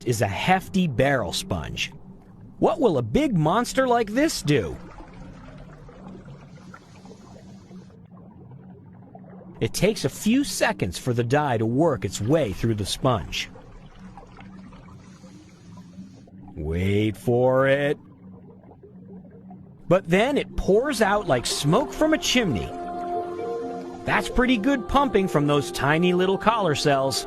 is a hefty barrel sponge. What will a big monster like this do? It takes a few seconds for the dye to work its way through the sponge. Wait for it. But then it pours out like smoke from a chimney. That's pretty good pumping from those tiny little collar cells.